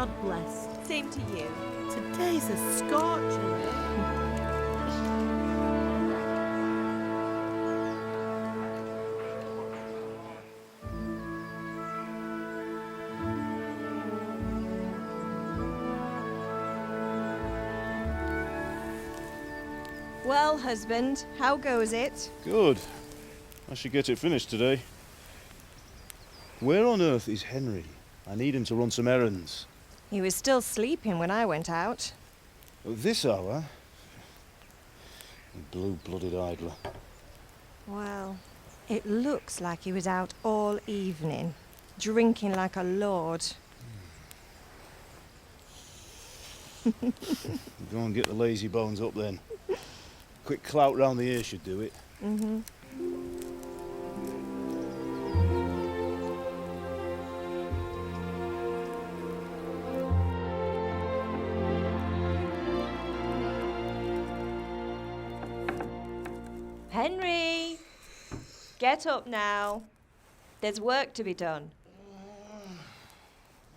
God bless. Same to you. Today's a scorcher. Well, husband, how goes it? Good. I should get it finished today. Where on earth is Henry? I need him to run some errands. He was still sleeping when I went out. At this hour? You blue-blooded idler. Well, it looks like he was out all evening, drinking like a lord. Go and get the lazy bones up then. Quick clout round the ear should do it. Mm-hmm. Henry! Get up now. There's work to be done.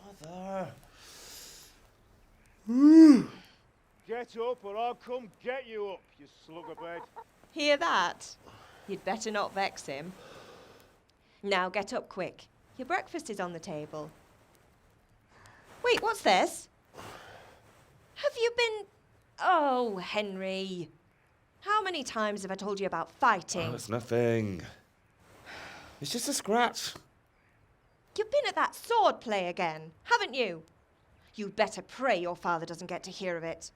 Mother. Get up or I'll come get you up, you slugabed. Hear that? You'd better not vex him. Now get up quick. Your breakfast is on the table. Wait, what's this? Have you been... Oh, Henry. How many times have I told you about fighting? Oh, it's nothing. It's just a scratch. You've been at that sword play again, haven't you? You'd better pray your father doesn't get to hear of it.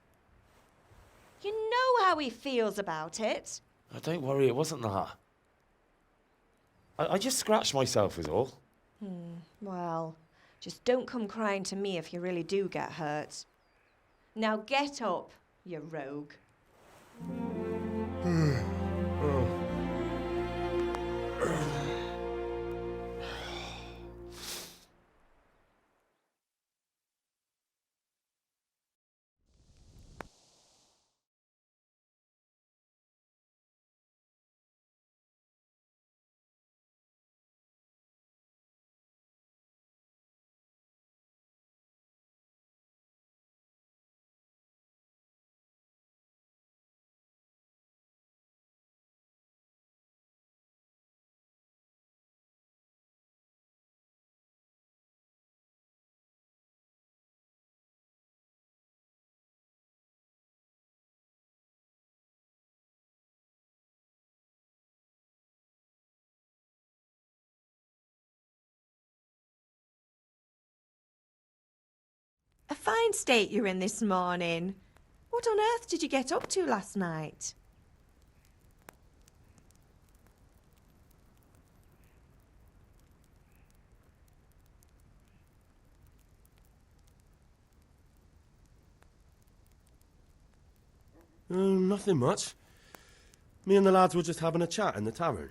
You know how he feels about it. Oh, don't worry, it wasn't that. I just scratched myself is all. Well, just don't come crying to me if you really do get hurt. Now get up, you rogue. A fine state you're in this morning. What on earth did you get up to last night? Nothing much. Me and the lads were just having a chat in the tavern.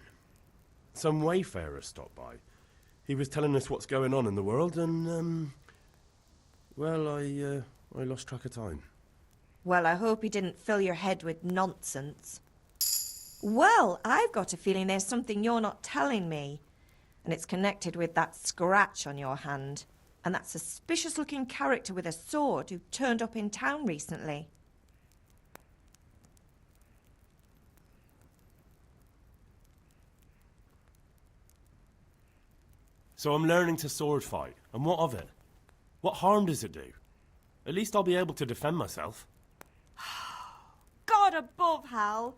Some wayfarer stopped by. He was telling us what's going on in the world and, well, I lost track of time. Well, I hope he didn't fill your head with nonsense. Well, I've got a feeling there's something you're not telling me. And it's connected with that scratch on your hand. And that suspicious-looking character with a sword who turned up in town recently. So I'm learning to sword fight, and what of it? What harm does it do? At least I'll be able to defend myself. God above, Hal.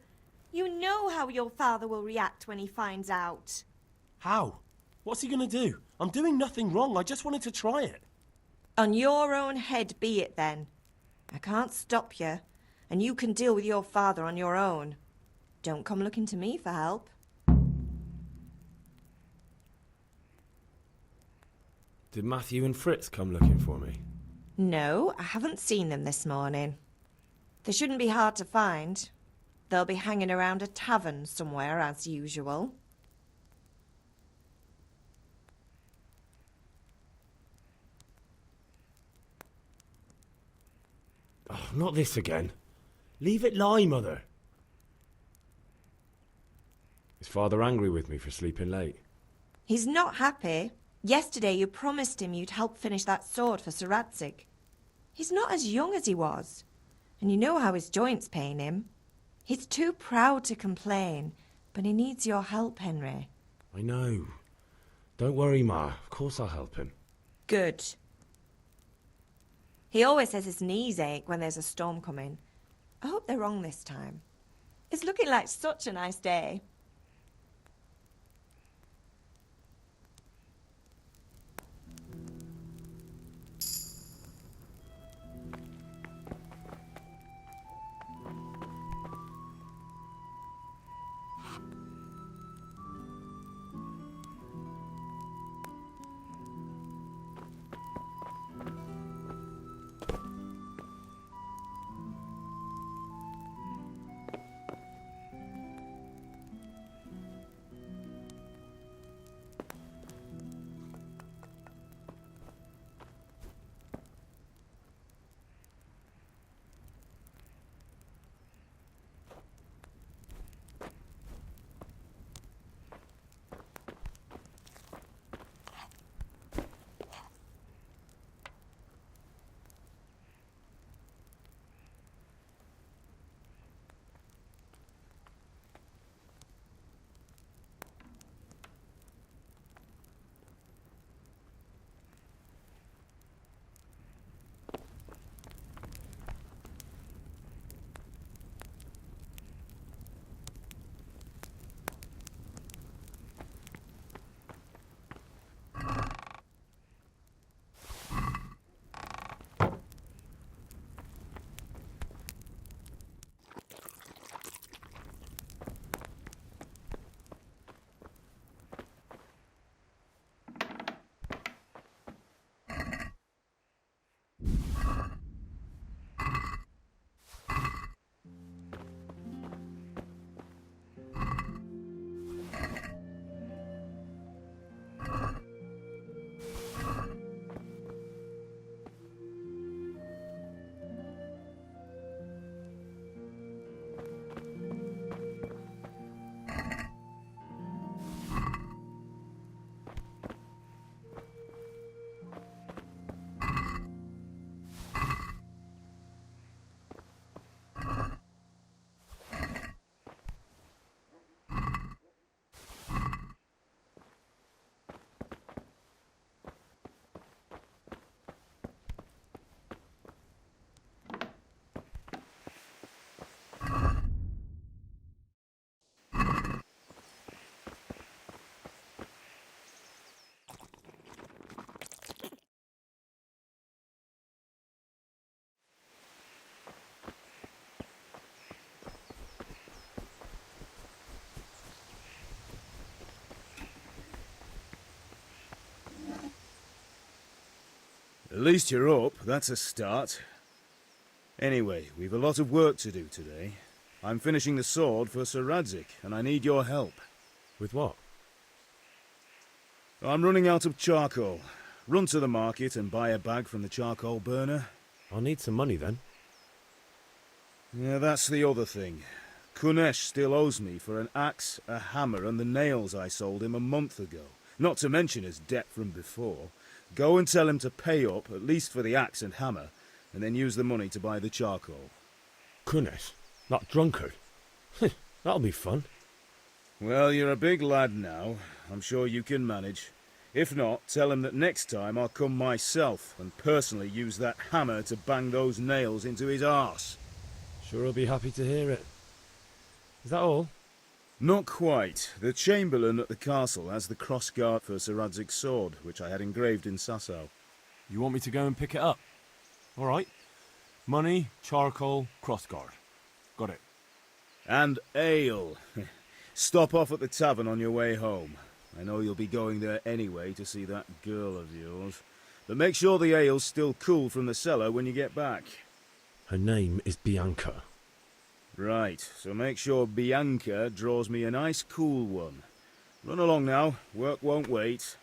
You know how your father will react when he finds out. How? What's he going to do? I'm doing nothing wrong, I just wanted to try it. On your own head be it then. I can't stop you, and you can deal with your father on your own. Don't come looking to me for help. Did Matthew and Fritz come looking for me? No, I haven't seen them this morning. They shouldn't be hard to find. They'll be hanging around a tavern somewhere, as usual. Oh, not this again. Leave it lie, Mother. Is Father angry with me for sleeping late? He's not happy. Yesterday you promised him you'd help finish that sword for Sir Radzig. He's not as young as he was, and you know how his joints pain him. He's too proud to complain, but he needs your help, Henry. I know. Don't worry, Ma. Of course I'll help him. Good. He always says his knees ache when there's a storm coming. I hope they're wrong this time. It's looking like such a nice day. At least you're up, that's a start. Anyway, we've a lot of work to do today. I'm finishing the sword for Sir Radzig, and I need your help. With what? I'm running out of charcoal. Run to the market and buy a bag from the charcoal burner. I'll need some money then. Yeah, that's the other thing. Kunesh still owes me for an axe, a hammer, and the nails I sold him a month ago. Not to mention his debt from before. Go and tell him to pay up, at least for the axe and hammer, and then use the money to buy the charcoal. Kunesh? That drunkard? That'll be fun. Well, you're a big lad now. I'm sure you can manage. If not, tell him that next time I'll come myself and personally use that hammer to bang those nails into his arse. Sure he'll be happy to hear it. Is that all? Not quite. The Chamberlain at the castle has the crossguard for Sir Radzig's sword, which I had engraved in Sasau. You want me to go and pick it up? All right. Money, charcoal, crossguard. Got it. And ale. Stop off at the tavern on your way home. I know you'll be going there anyway to see that girl of yours. But make sure the ale's still cool from the cellar when you get back. Her name is Bianca. Right, so make sure Bianca draws me a nice cool one. Run along now, work won't wait.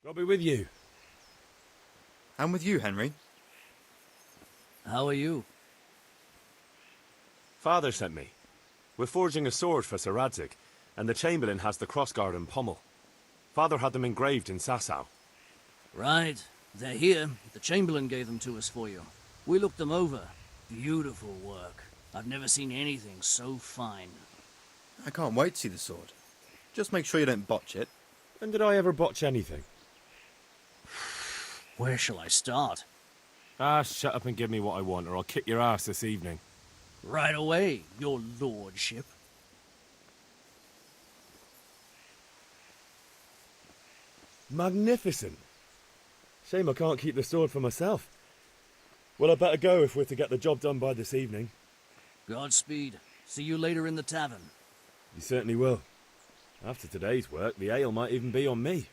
God be with you. And with you, Henry. How are you? Father sent me. We're forging a sword for Sir Radzig, and the Chamberlain has the crossguard and pommel. Father had them engraved in Sasau. Right. They're here. The Chamberlain gave them to us for you. We looked them over. Beautiful work. I've never seen anything so fine. I can't wait to see the sword. Just make sure you don't botch it. When did I ever botch anything? Where shall I start? Ah, shut up and give me what I want, or I'll kick your ass this evening. Right away, your lordship. Magnificent. Shame I can't keep the sword for myself. Well, I better go if we're to get the job done by this evening. Godspeed. See you later in the tavern. You certainly will. After today's work, the ale might even be on me.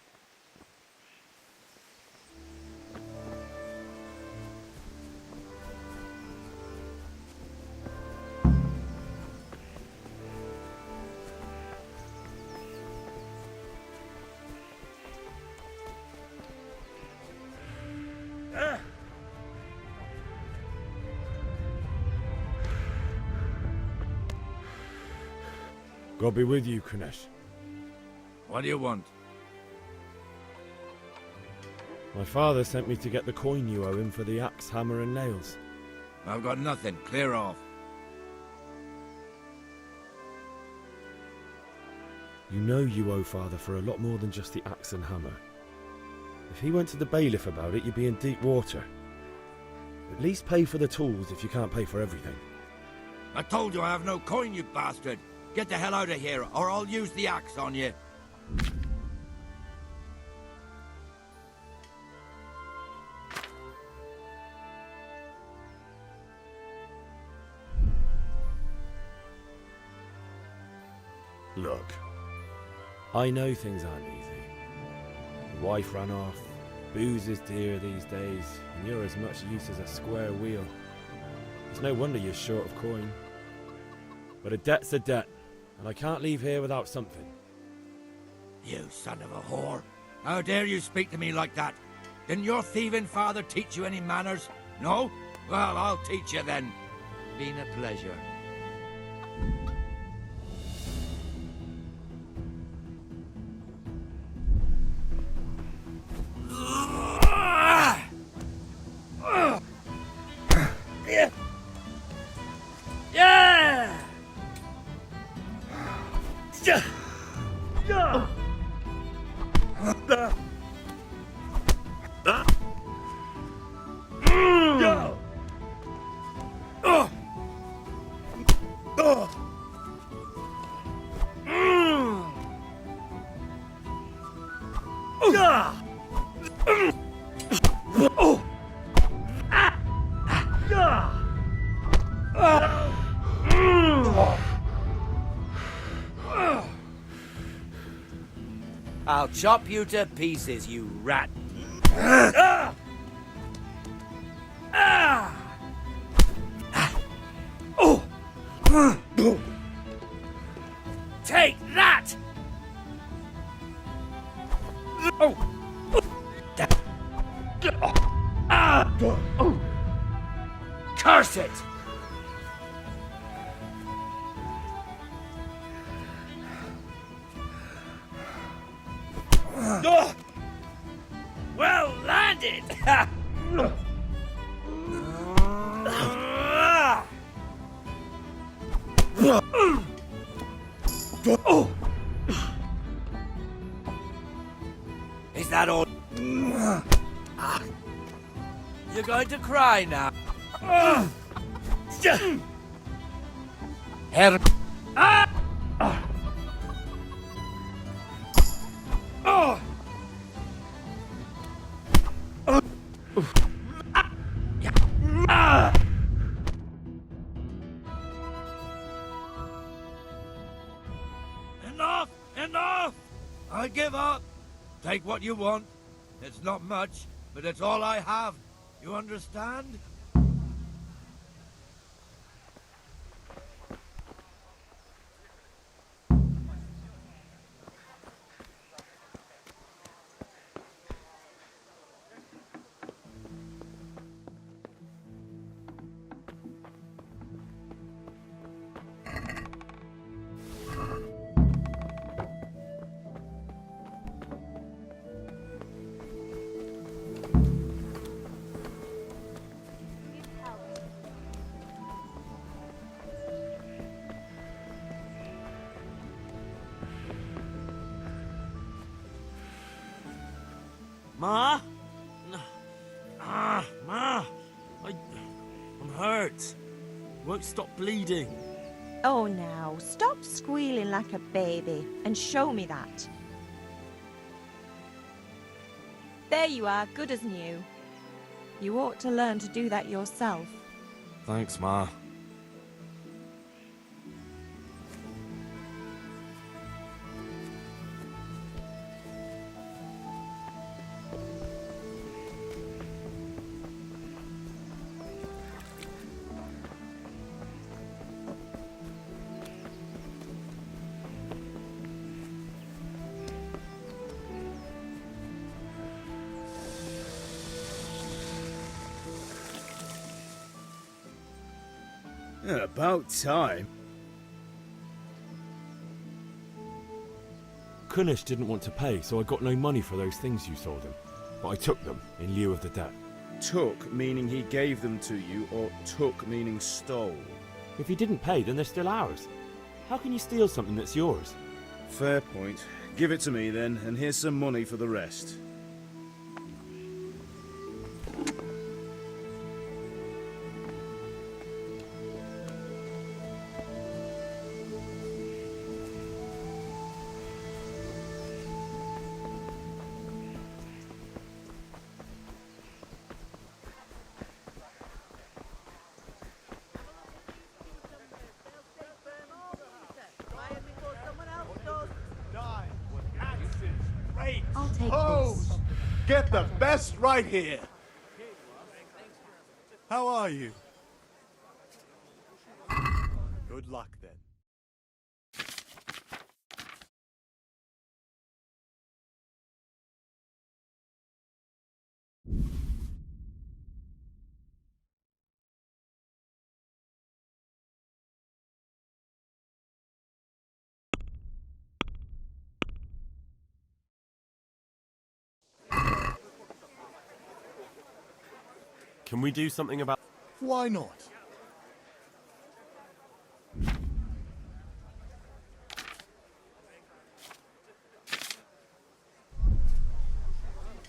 God be with you, Kunesh. What do you want? My father sent me to get the coin you owe him for the axe, hammer and nails. I've got nothing. Clear off. You know you owe father for a lot more than just the axe and hammer. If he went to the bailiff about it, you'd be in deep water. At least pay for the tools if you can't pay for everything. I told you I have no coin, you bastard. Get the hell out of here, or I'll use the axe on you. Look, I know things aren't easy. The wife ran off, booze is dear these days, and you're as much use as a square wheel. It's no wonder you're short of coin. But a debt's a debt, and I can't leave here without something. You son of a whore. How dare you speak to me like that? Didn't your thieving father teach you any manners? No? Well, I'll teach you then. Been a pleasure. I'll chop you to pieces, you rat. Take that! Curse it! Well landed! Is that all? You're going to cry now. Her. Enough! Enough! I give up. Take what you want. It's not much, but it's all I have. You understand? hurts. Won't stop bleeding. Oh, now, stop squealing like a baby and show me that. There you are, good as new. You ought to learn to do that yourself. Thanks, Ma. Yeah, about time. Kunish didn't want to pay, so I got no money for those things you sold him. But I took them in lieu of the debt. Took meaning he gave them to you, or took meaning stole? If he didn't pay, then they're still ours. How can you steal something that's yours? Fair point. Give it to me then, and here's some money for the rest. I'll take Hose! this. Get the best right here! How are you? Good luck then. Can we do something about... Why not?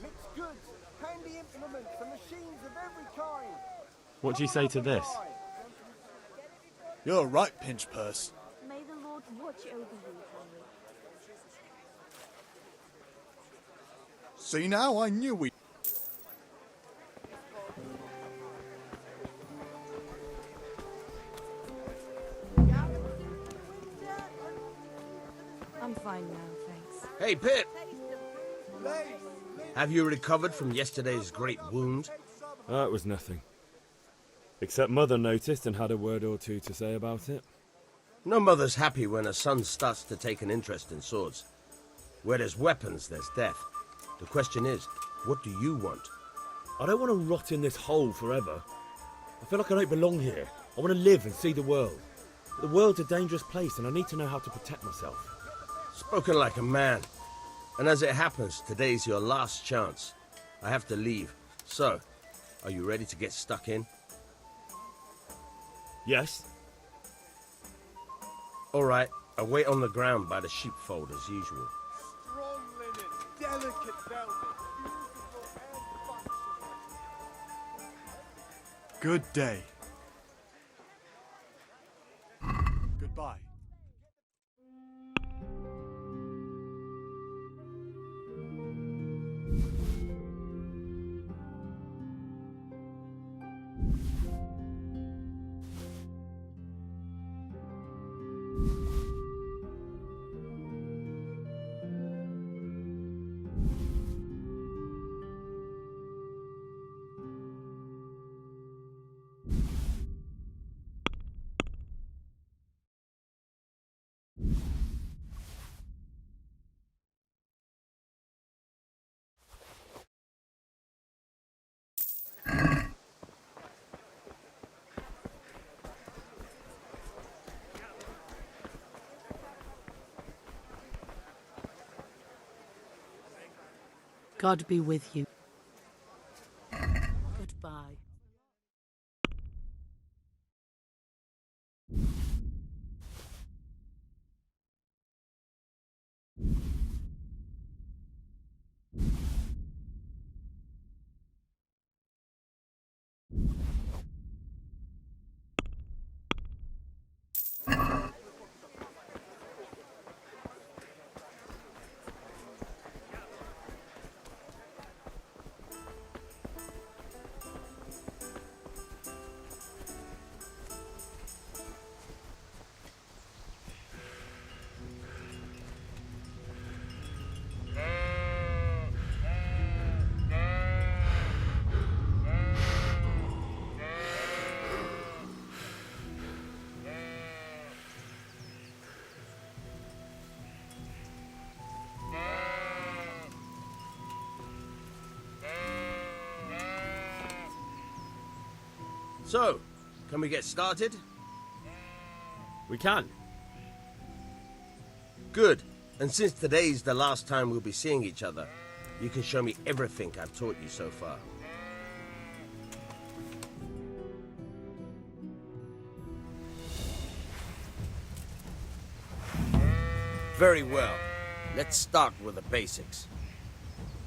Mixed goods, handy implements, and machines of every kind. What do you say to this? You're right, Pinch Purse. May the Lord watch over you, Henry. See now, I knew we... I'm fine now, thanks. Hey, Pip! Have you recovered from yesterday's great wound? It was nothing. Except Mother noticed and had a word or two to say about it. No mother's happy when a son starts to take an interest in swords. Where there's weapons, there's death. The question is, what do you want? I don't want to rot in this hole forever. I feel like I don't belong here. I want to live and see the world. But the world's a dangerous place and I need to know how to protect myself. Spoken like a man. And as it happens, today's your last chance. I have to leave. So, are you ready to get stuck in? Yes? All right, I'll wait on the ground by the sheepfold as usual. Strong linen, delicate velvet, beautiful and functional. Good day. Goodbye. God be with you. Goodbye. So, can we get started? We can. Good. And since today's the last time we'll be seeing each other, you can show me everything I've taught you so far. Very well. Let's start with the basics.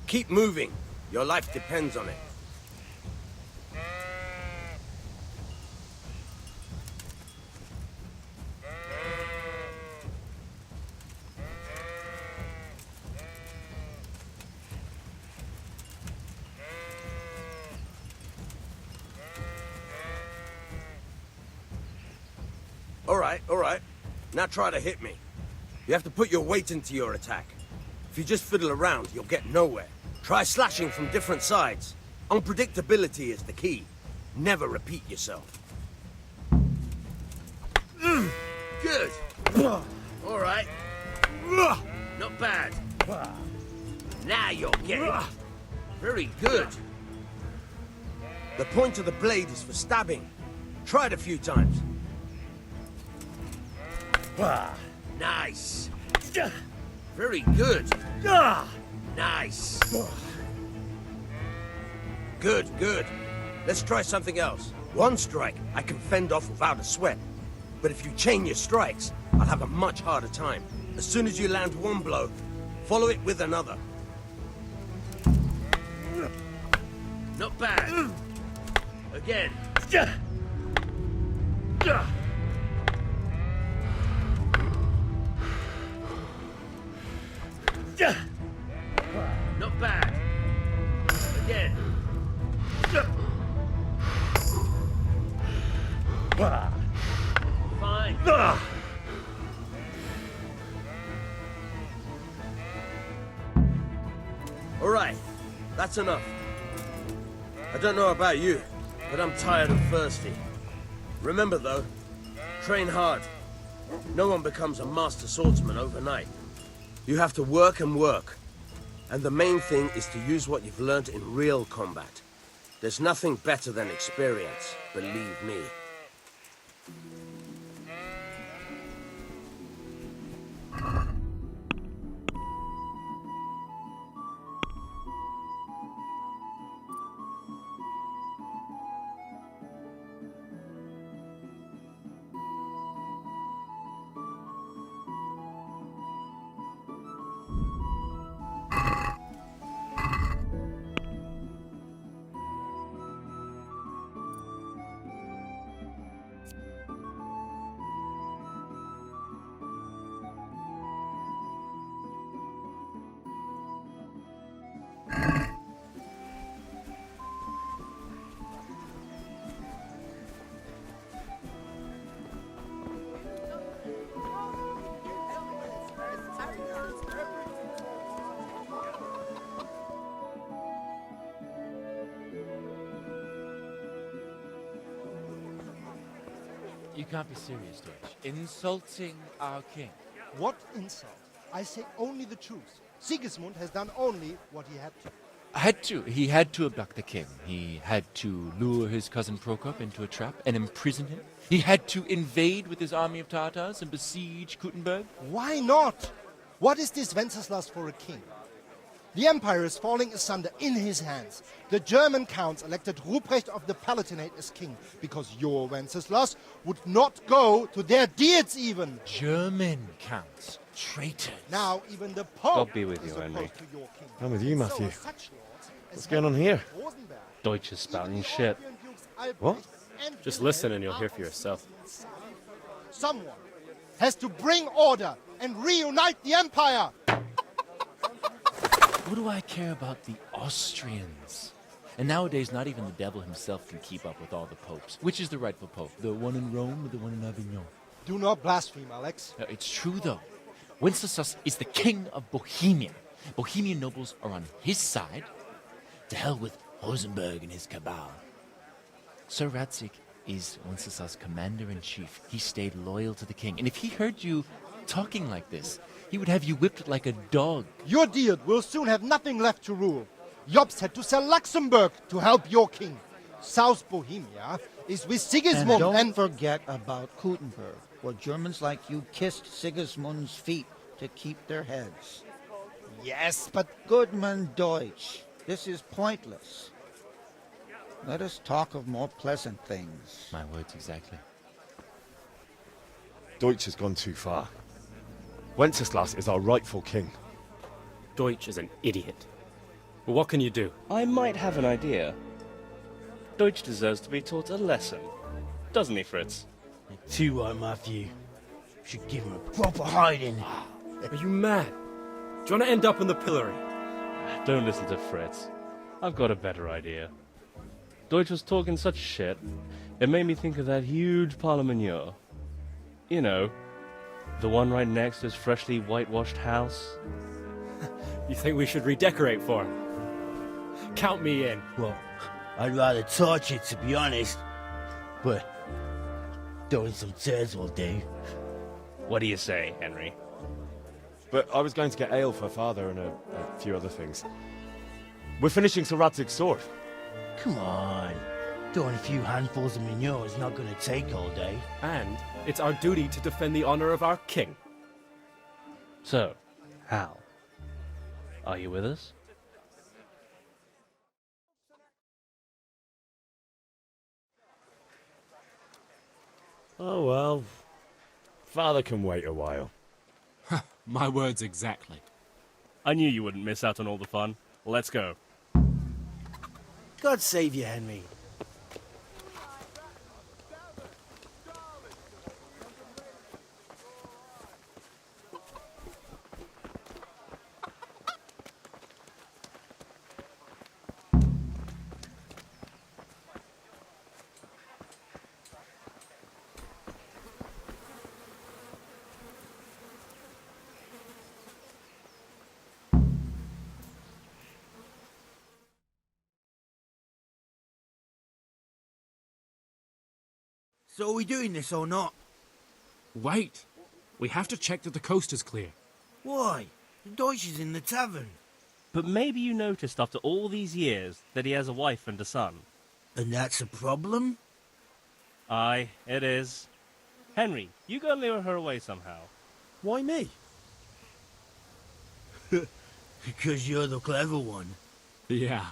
Keep moving. Your life depends on it. All right. Now try to hit me. You have to put your weight into your attack. If you just fiddle around, you'll get nowhere. Try slashing from different sides. Unpredictability is the key. Never repeat yourself. Good. All right. Not bad. Now you're getting it. Very good. The point of the blade is for stabbing. Try it a few times. Nice. Very good. Nice. Good. Let's try something else. One strike I can fend off without a sweat. But if you chain your strikes, I'll have a much harder time. As soon as you land one blow, follow it with another. Not bad. Again. Not bad. Again. Fine. All right, that's enough. I don't know about you, but I'm tired and thirsty. Remember though, train hard. No one becomes a master swordsman overnight. You have to work and work. And the main thing is to use what you've learned in real combat. There's nothing better than experience, believe me. You can't be serious, Deutsch. Insulting our king. What insult? I say only the truth. Sigismund has done only what he had to. He had to abduct the king. He had to lure his cousin Prokop into a trap and imprison him. He had to invade with his army of Tatars and besiege Kuttenberg. Why not? What is this Wenceslas for a king? The empire is falling asunder in his hands. The German counts elected Ruprecht of the Palatinate as king because your Wenceslas would not go to their deeds even. German counts. Traitors. Now even the Pope God be with is you, Henry. opposed to your king. I'm with you, Matthew. So such lords as What's going on here? Rosenberg, Deutsch is spouting shit. European dukes Albrecht What? and Just Wilhelm listen and you'll are hear for of yourself. Someone has to bring order and reunite the empire. What do I care about the Austrians? And nowadays, not even the devil himself can keep up with all the popes. Which is the rightful pope? The one in Rome or the one in Avignon? Do not blaspheme, Alex. It's true, though. Wenceslas is the king of Bohemia. Bohemian nobles are on his side. To hell with Rosenberg and his cabal. Sir Radzik is Wenceslas' commander-in-chief. He stayed loyal to the king. And if he heard you talking like this, he would have you whipped like a dog. Your Diet will soon have nothing left to rule. Jobst had to sell Luxembourg to help your king. South Bohemia is with And Sigismund don't forget about Kuttenberg, where Germans like you kissed Sigismund's feet to keep their heads. Yes, but... Goodman Deutsch, this is pointless. Let us talk of more pleasant things. My words exactly. Deutsch has gone too far. Wenceslas is our rightful king. Deutsch is an idiot. But what can you do? I might have an idea. Deutsch deserves to be taught a lesson. Doesn't he, Fritz? Too right, Matthew. Should give him a proper hiding. Are you mad? Do you want to end up in the pillory? Don't listen to Fritz. I've got a better idea. Deutsch was talking such shit, it made me think of that huge parliament. You know, the one right next to his freshly whitewashed house. You think we should redecorate for him? Count me in. Well, I'd rather torch it, to be honest. But throwing some tears will do. What do you say, Henry? But I was going to get ale for father and a few other things. We're finishing Sir Radzig's sword. Come on. Throwing a few handfuls of manure is not going to take all day. And it's our duty to defend the honor of our king. So, Hal, are you with us? Oh well. Father can wait a while. My words exactly. I knew you wouldn't miss out on all the fun. Let's go. God save you, Henry. So are we doing this or not? Wait. We have to check that the coast is clear. Why? The Deutsch is in the tavern. But maybe you noticed after all these years that he has a wife and a son. And that's a problem? Aye, it is. Henry, you go and lure her away somehow. Why me? Because you're the clever one. Yeah.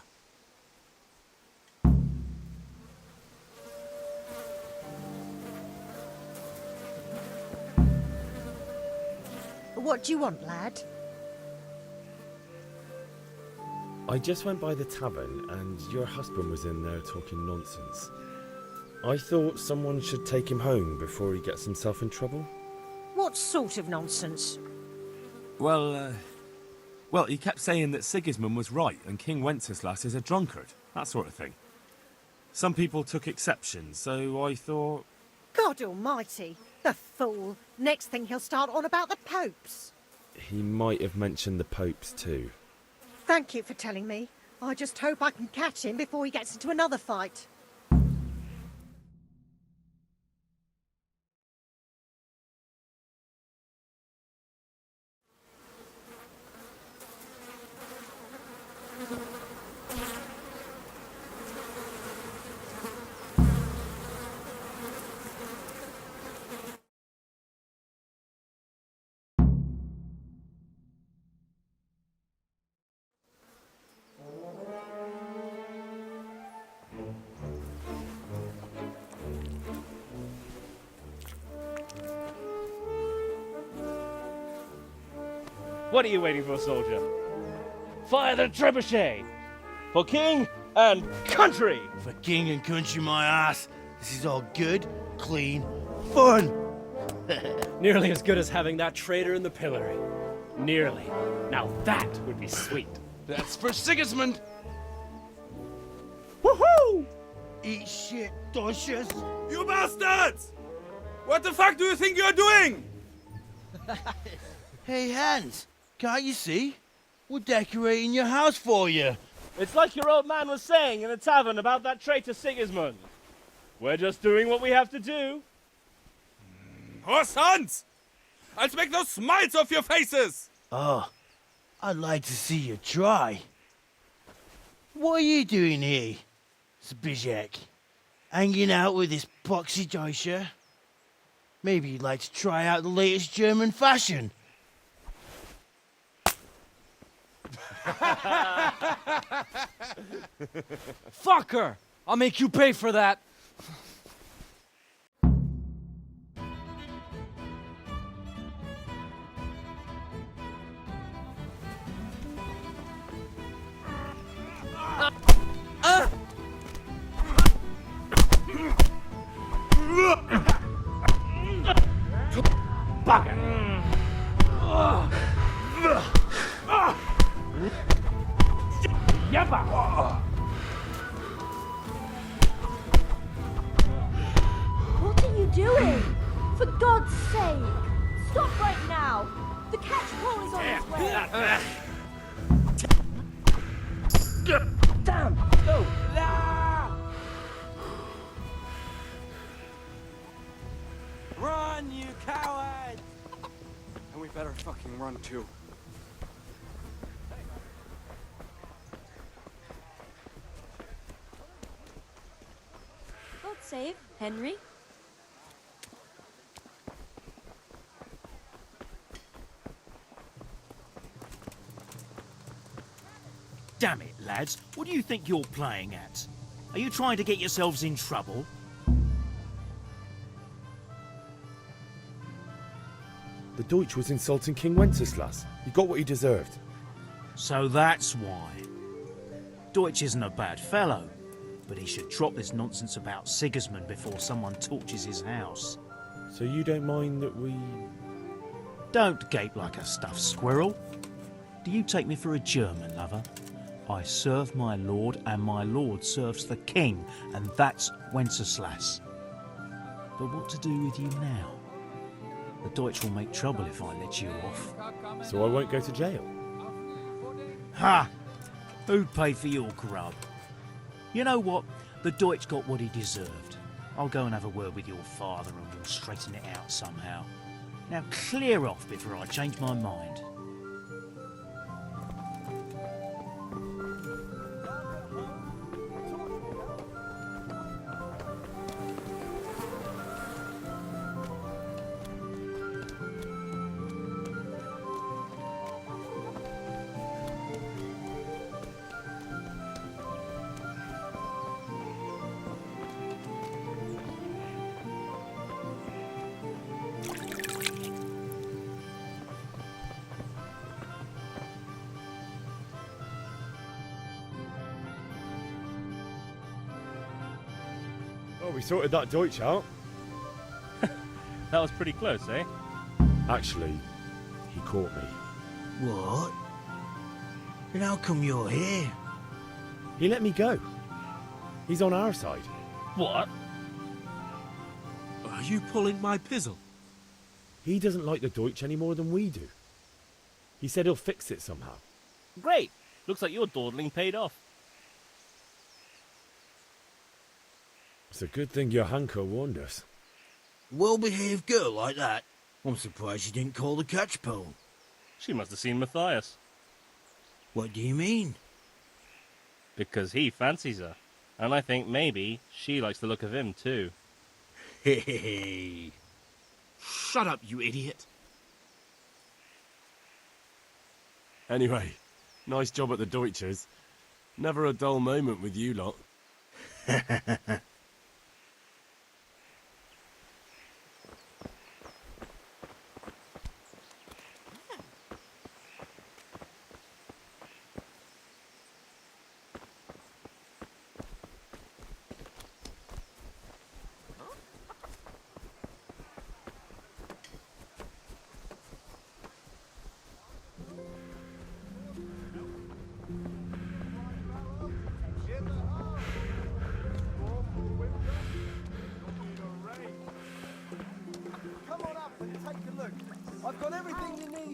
What do you want, lad? I just went by the tavern and your husband was in there talking nonsense. I thought someone should take him home before he gets himself in trouble. What sort of nonsense? Well, he kept saying that Sigismund was right and King Wenceslas is a drunkard, that sort of thing. Some people took exception, so I thought... God almighty, the fool. Next thing he'll start on about the popes. He might have mentioned the popes too. Thank you for telling me. I just hope I can catch him before he gets into another fight. What are you waiting for, soldier? Fire the trebuchet! For king and country! For king and country, my ass. This is all good, clean, fun. Nearly as good as having that traitor in the pillory. Nearly. Now that would be sweet. That's for Sigismund. Woohoo! Eat shit, Deutsches. You bastards! What the fuck do you think you're doing? Hey, Hans, can't you see? We're decorating your house for you. It's like your old man was saying in the tavern about that traitor Sigismund. We're just doing what we have to do. Horse Hans! I'll make those smiles off your faces! Oh, I'd like to see you try. What are you doing here? What's Bizek? Hanging out with this poxy Deutscher? Maybe you'd like to try out the latest German fashion. Fucker! I'll make you pay for that. What are you doing? For God's sake! Stop right now! The catch pole is on its way! Damn! Go! Run, you cowards! And we better fucking run too. God save Henry. Damn it, lads. What do you think you're playing at? Are you trying to get yourselves in trouble? The Deutsch was insulting King Wenceslas. He got what he deserved. So that's why. Deutsch isn't a bad fellow, but he should drop this nonsense about Sigismund before someone torches his house. So you don't mind that we... Don't gape like a stuffed squirrel. Do you take me for a German, lover? I serve my lord, and my lord serves the king, and that's Wenceslas. But what to do with you now? The Deutsch will make trouble if I let you off. So I won't go to jail? Ha! Who'd pay for your grub? You know what? The Deutsch got what he deserved. I'll go and have a word with your father and we'll straighten it out somehow. Now clear off before I change my mind. Oh, we sorted that Deutsch out. That was pretty close, eh? Actually, he caught me. What? Then how come you're here? He let me go. He's on our side. What? Are you pulling my pizzle? He doesn't like the Deutsch any more than we do. He said he'll fix it somehow. Great! Looks like your dawdling paid off. It's a good thing your Hanko warned us. Well-behaved girl like that. I'm surprised you didn't call the catch pole. She must have seen Matthias. What do you mean? Because he fancies her. And I think maybe she likes the look of him too. Hey. Shut up, you idiot. Anyway, nice job at the Deutschers. Never a dull moment with you lot.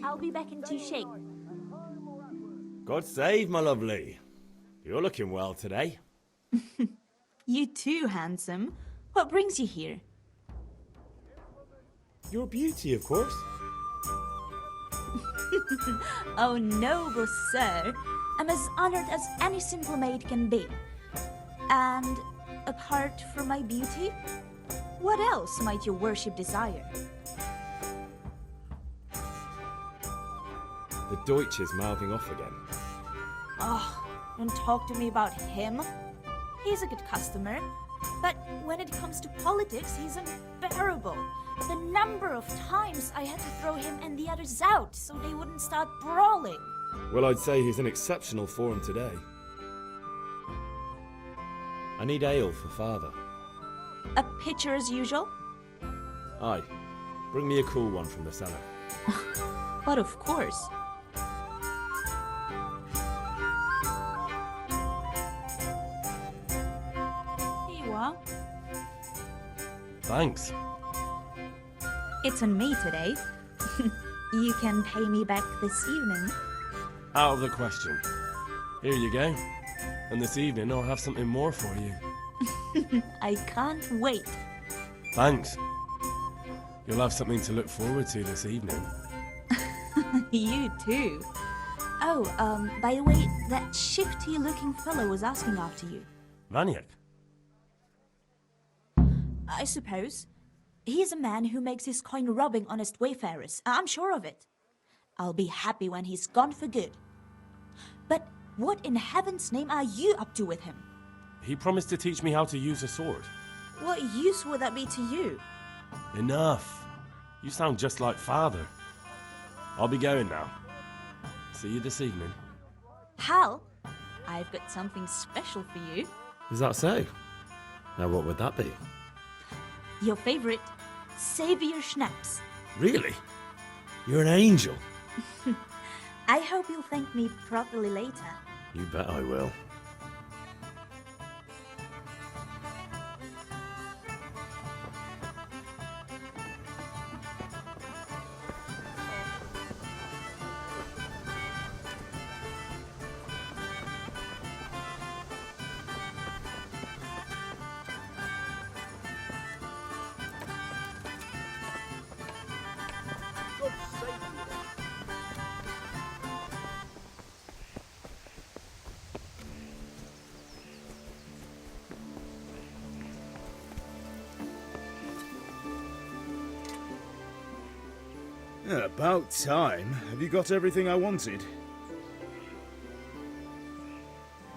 I'll be back in 2 shakes. God save, my lovely. You're looking well today. You too, handsome. What brings you here? Your beauty, of course. Oh, noble sir. I'm as honored as any simple maid can be. And Apart from my beauty, what else might your worship desire? The Deutsch is mouthing off again. Oh, don't talk to me about him. He's a good customer, but when it comes to politics, he's unbearable. The number of times I had to throw him and the others out so they wouldn't start brawling. Well, I'd say he's in exceptional form today. I need ale for father. A pitcher as usual? Aye. Bring me a cool one from the cellar. But of course. Here you are. Thanks. It's on me today. You can pay me back this evening. Out of the question. Here you go. And this evening I'll have something more for you. I can't wait. Thanks. You'll have something to look forward to this evening. You too. Oh, by the way, that shifty-looking fellow was asking after you. Vaniak? I suppose. He's a man who makes his coin robbing honest wayfarers. I'm sure of it. I'll be happy when he's gone for good. But what in heaven's name are you up to with him? He promised to teach me how to use a sword. What use would that be to you? Enough. You sound just like father. I'll be going now. See you this evening. Hal, I've got something special for you. Is that so? Now what would that be? Your favorite, Savior Schnapps. Really? You're an angel. I hope you'll thank me properly later. You bet I will. Yeah, about time. Have you got everything I wanted?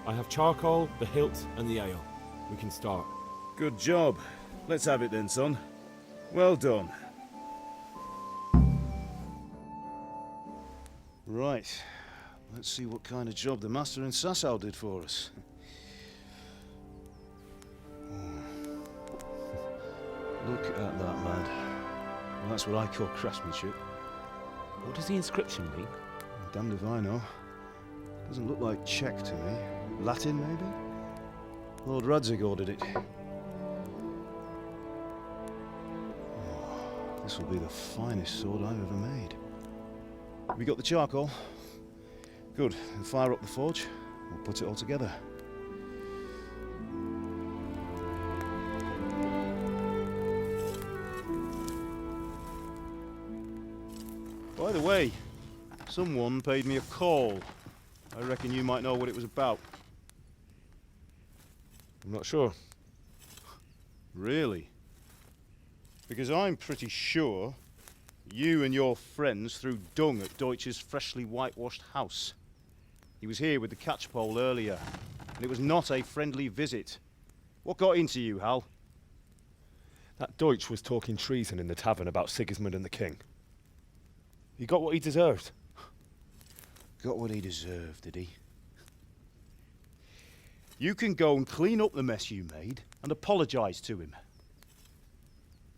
I have charcoal, the hilt, and the ale. We can start. Good job. Let's have it then, son. Well done. Right. Let's see what kind of job the master in Sasau did for us. Look at that, lad. Well, that's what I call craftsmanship. What does the inscription mean? Damned if I know. Doesn't look like Czech to me. Latin, maybe? Lord Radzig ordered it. Oh, this will be the finest sword I've ever made. Have you got the charcoal? Good. We'll fire up the forge. We'll put it all together. By the way, someone paid me a call. I reckon you might know what it was about. I'm not sure. Really? Because I'm pretty sure you and your friends threw dung at Deutsch's freshly whitewashed house. He was here with the catchpole earlier, and it was not a friendly visit. What got into you, Hal? That Deutsch was talking treason in the tavern about Sigismund and the king. He got what he deserved. Got what he deserved, did he? You can go and clean up the mess you made and apologise to him.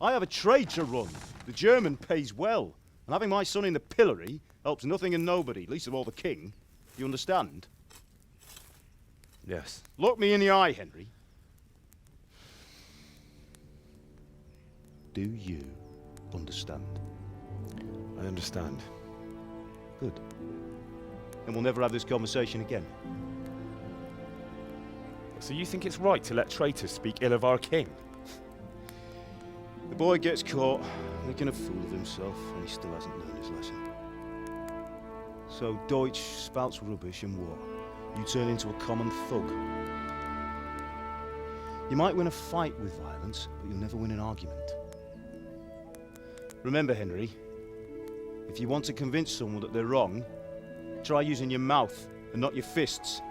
I have a trade to run. The German pays well, and having my son in the pillory helps nothing and nobody, least of all the king. You understand? Yes. Look me in the eye, Henry. Do you understand? I understand. Good. And we'll never have this conversation again. So you think it's right to let traitors speak ill of our king? The boy gets caught, making a fool of himself, and he still hasn't learned his lesson. So Deutsch spouts rubbish, and what? You turn into a common thug. You might win a fight with violence, but you'll never win an argument. Remember, Henry, if you want to convince someone that they're wrong, try using your mouth and not your fists.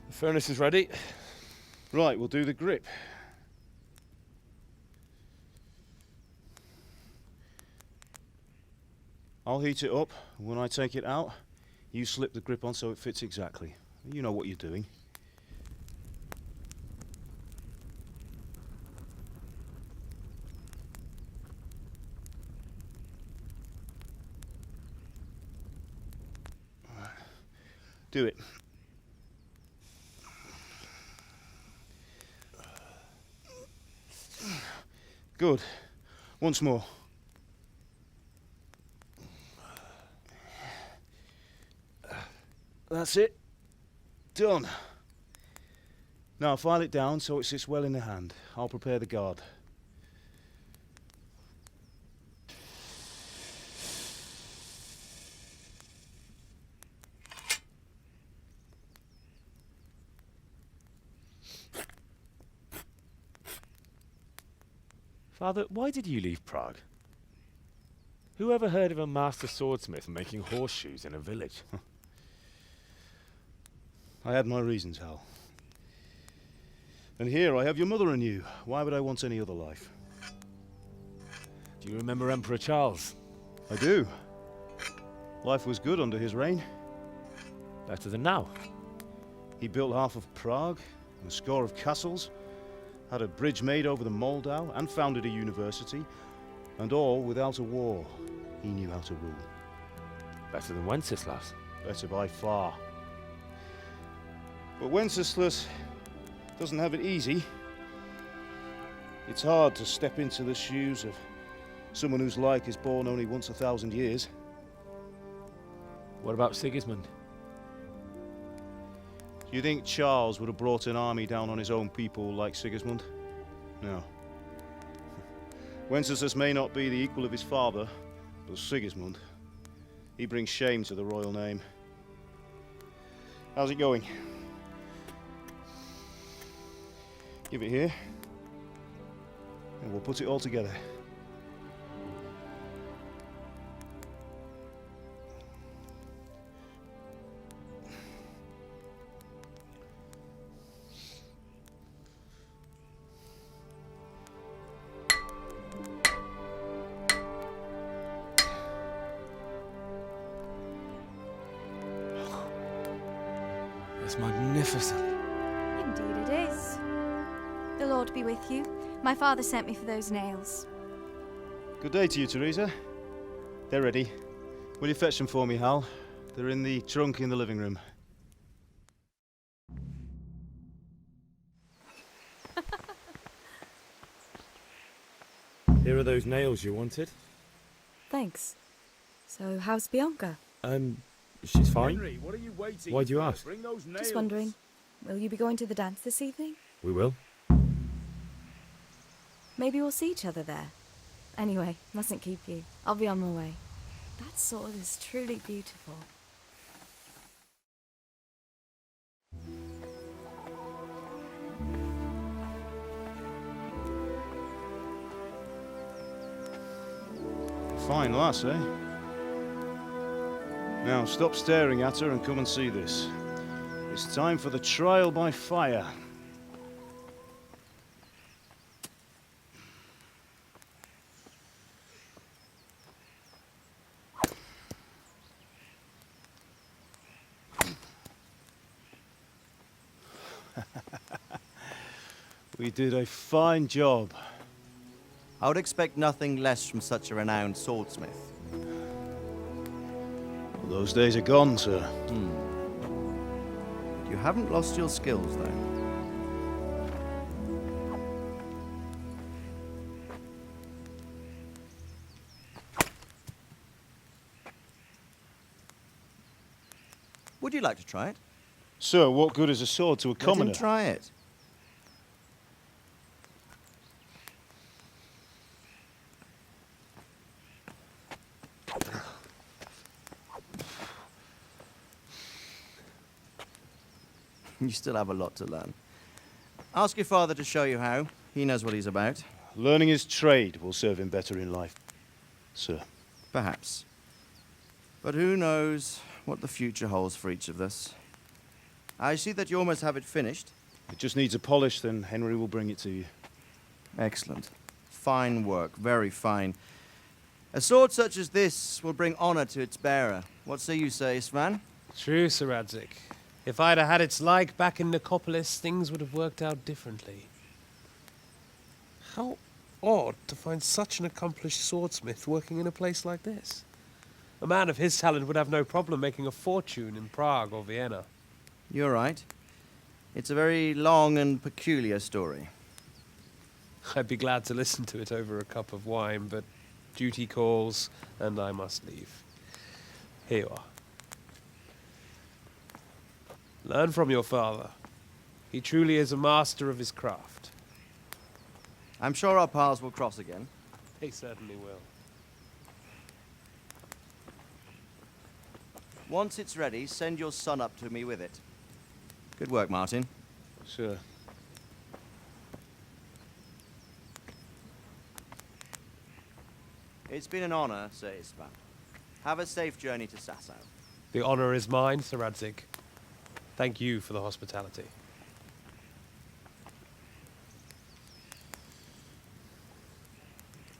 The furnace is ready. Right, we'll do the grip. I'll heat it up, and when I take it out, you slip the grip on so it fits exactly. You know what you're doing. Do it. Good. Once more. That's it. Done. Now file it down so it sits well in the hand. I'll prepare the guard. Father, why did you leave Prague? Who ever heard of a master swordsmith making horseshoes in a village? I had my reasons, Hal. And here I have your mother and you. Why would I want any other life? Do you remember Emperor Charles? I do. Life was good under his reign. Better than now. He built half of Prague, and a score of castles, had a bridge made over the Moldau, and founded a university, and all without a war. He knew how to rule. Better than Wenceslas. Better by far. But Wenceslas doesn't have it easy. It's hard to step into the shoes of someone whose like is born only once 1,000 years. What about Sigismund? Do you think Charles would have brought an army down on his own people like Sigismund? No. Wenceslas may not be the equal of his father, but Sigismund, he brings shame to the royal name. How's it going? Give it here, and we'll put it all together. It's magnificent. Indeed it is. The Lord be with you. My father sent me for those nails. Good day to you, Teresa. They're ready. Will you fetch them for me, Hal? They're in the trunk in the living room. Here are those nails you wanted. Thanks. So, how's Bianca? She's fine. Henry, what are you waiting Why do you for? ask? Bring those nails. Just wondering, will you be going to the dance this evening? We will. Maybe we'll see each other there. Anyway, mustn't keep you. I'll be on my way. That sword is truly beautiful. Fine lass, eh? Now stop staring at her and come and see this. It's time for the trial by fire. We did a fine job. I would expect nothing less from such a renowned swordsmith. Well, those days are gone, sir. You haven't lost your skills, though. Would you like to try it? Sir, what good is a sword to a commoner? Let him try it. You still have a lot to learn. Ask your father to show you how. He knows what he's about. Learning his trade will serve him better in life, sir. Perhaps. But who knows what the future holds for each of us. I see that you almost have it finished. It just needs a polish, then Henry will bring it to you. Excellent. Fine work, very fine. A sword such as this will bring honor to its bearer. What say you, Sir Istvan? True, Sir Radzig. If I'd have had its like back in Nicopolis, things would have worked out differently. How odd to find such an accomplished swordsmith working in a place like this. A man of his talent would have no problem making a fortune in Prague or Vienna. You're right. It's a very long and peculiar story. I'd be glad to listen to it over a cup of wine, but duty calls, and I must leave. Here you are. Learn from your father. He truly is a master of his craft. I'm sure our paths will cross again. They certainly will. Once it's ready, send your son up to me with it. Good work, Martin. Sure. It's been an honor, Sir Istvan. Have a safe journey to Sasau. The honor is mine, Sir Radzig. Thank you for the hospitality.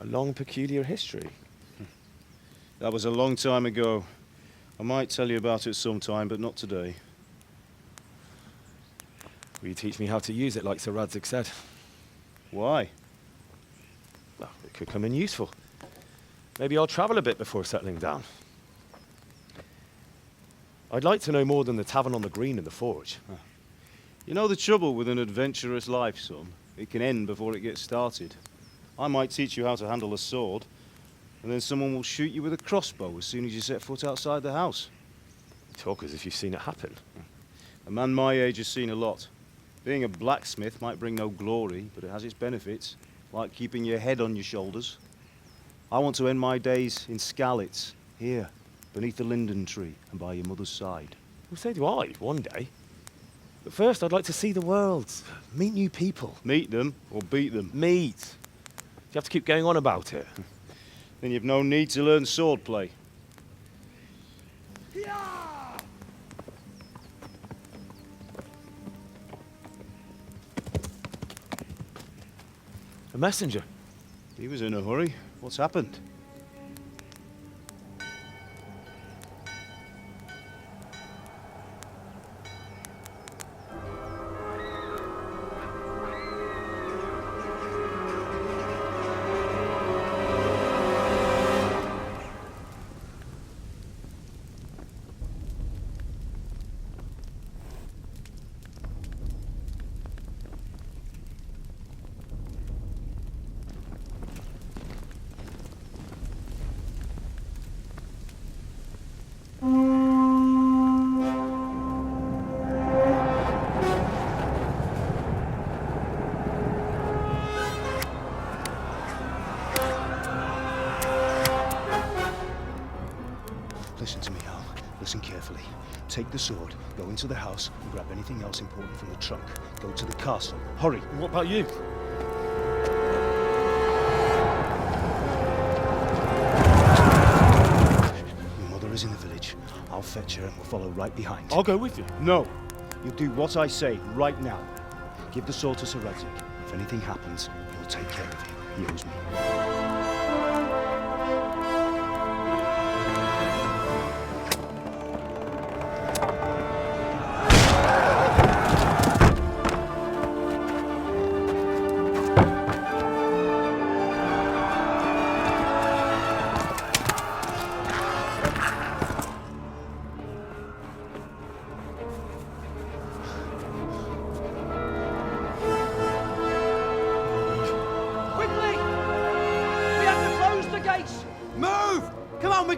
A long, peculiar history. That was a long time ago. I might tell you about it sometime, but not today. Will you teach me how to use it, like Sir Radzig said? Why? Well, it could come in useful. Maybe I'll travel a bit before settling down. I'd like to know more than the tavern on the green and the forge. You know the trouble with an adventurous life, son? It can end before it gets started. I might teach you how to handle a sword, and then someone will shoot you with a crossbow as soon as you set foot outside the house. You talk as if you've seen it happen. A man my age has seen a lot. Being a blacksmith might bring no glory, but it has its benefits, like keeping your head on your shoulders. I want to end my days in Skalice, here, beneath the linden tree and by your mother's side. Well, so do I, one day. But first, I'd like to see the world, meet new people. Meet them or beat them? Meet. Do you have to keep going on about it? Then you've no need to learn swordplay. A messenger. He was in a hurry. What's happened? Listen to me, Al. Listen carefully. Take the sword, go into the house, and grab anything else important from the trunk. Go to the castle. Hurry. And what about you? Your mother is in the village. I'll fetch her and we'll follow right behind. I'll go with you. No. You'll do what I say right now. Give the sword to Sir Radzig. If anything happens, he'll take care of you. He owes me.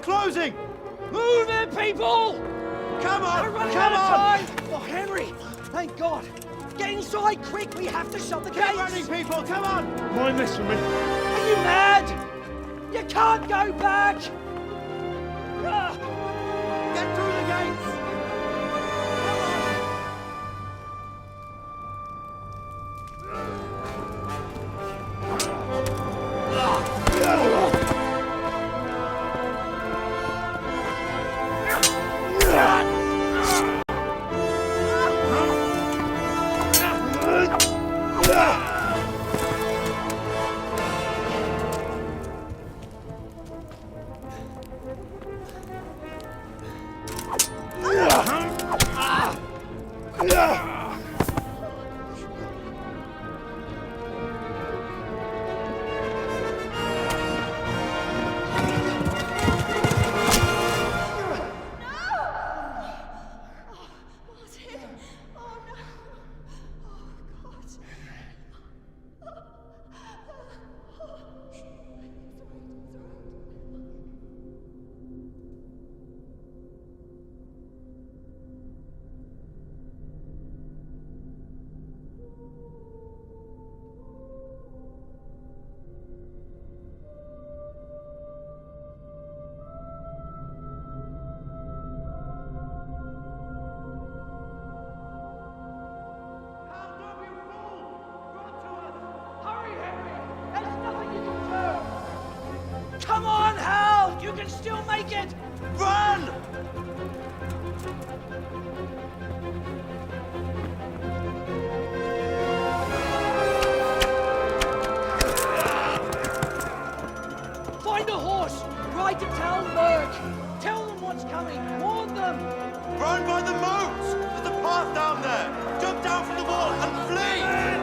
Closing! Move it, people! Come on! We're running out of time! Oh, Henry! Thank God! Get inside, quick! We have to shut the gates! Get running, people! Come on! Mind this for me. Are you mad? You can't go back! Get through the gates! them! Run by the moat! There's a path down there! Jump down from the wall and flee!